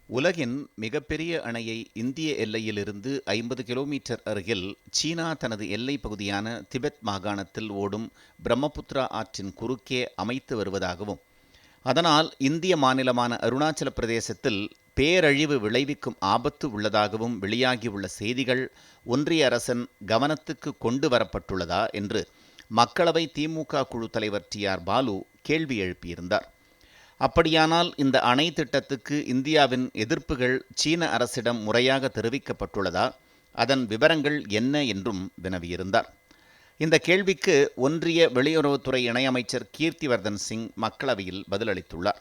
உலகின் மிகப்பெரிய அணையை இந்திய எல்லையிலிருந்து 50 கிலோமீட்டர் அருகில் சீனா தனது எல்லைப் பகுதியான திபெத் மாகாணத்தில் ஓடும் பிரம்மபுத்திரா ஆற்றின் குறுக்கே அமைத்து வருவதாகவும், அதனால் இந்திய மாநிலமான அருணாச்சல பிரதேசத்தில் பேரழிவு விளைவிக்கும் ஆபத்து உள்ளதாகவும் வெளியாகியுள்ள செய்திகள் ஒன்றிய அரசின் கவனத்துக்கு கொண்டு வரப்பட்டுள்ளதா என்று மக்களவை திமுக குழு தலைவர் டி.ஆர். பாலு கேள்வி எழுப்பியிருந்தார். அப்படியானால் இந்த அணை திட்டத்துக்கு இந்தியாவின் எதிர்ப்புகள் சீன அரசிடம் முறையாக தெரிவிக்கப்பட்டுள்ளதா, அதன் விவரங்கள் என்ன என்றும் வினவியிருந்தார். இந்த கேள்விக்கு ஒன்றிய வெளியுறவுத்துறை இணையமைச்சர் கீர்த்திவர்தன் சிங் மக்களவையில் பதிலளித்துள்ளார்.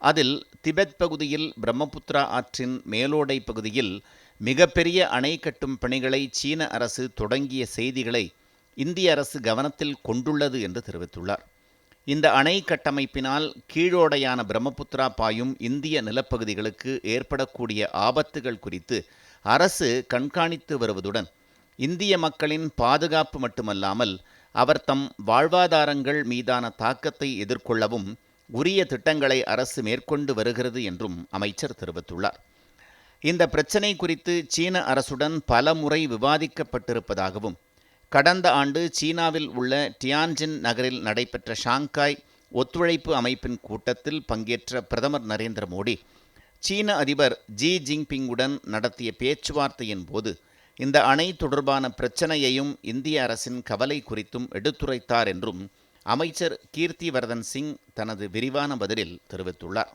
அதில் திபெத் பகுதியில் பிரம்மபுத்திரா ஆற்றின் மேலோடை பகுதியில் மிகப்பெரிய அணை கட்டும் பணிகளை சீன அரசு தொடங்கிய செய்திகளை இந்திய அரசு கவனத்தில் கொண்டுள்ளது என்று தெரிவித்துள்ளார். இந்த அணை கட்டமைப்பினால் கீழோடையான பிரம்மபுத்திரா பாயும் இந்திய நிலப்பகுதிகளுக்கு ஏற்படக்கூடிய ஆபத்துகள் குறித்து அரசு கண்காணித்து வருவதுடன், இந்திய மக்களின் பாதுகாப்பு மட்டுமல்லாமல் அவர் தம் வாழ்வாதாரங்கள் மீதான தாக்கத்தை எதிர்கொள்ளவும் உரிய திட்டங்களை அரசு மேற்கொண்டு வருகிறது என்றும் அமைச்சர் தெரிவித்துள்ளார். இந்த பிரச்சினை குறித்து சீன அரசுடன் பல முறை விவாதிக்கப்பட்டிருப்பதாகவும், கடந்த ஆண்டு சீனாவில் உள்ள டியான்ஜின் நகரில் நடைபெற்ற ஷாங்காய் ஒத்துழைப்பு அமைப்பின் கூட்டத்தில் பங்கேற்ற பிரதமர் நரேந்திர மோடி சீன அதிபர் ஜி ஜின்பிங்குடன் நடத்திய பேச்சுவார்த்தையின் போது இந்த அணை தொடர்பான பிரச்சனையையும் இந்திய அரசின் கவலை குறித்தும் எடுத்துரைத்தார் என்றும் அமைச்சர் கீர்த்திவர்தன் சிங் தனது விரிவான பதிலில் தெரிவித்துள்ளார்.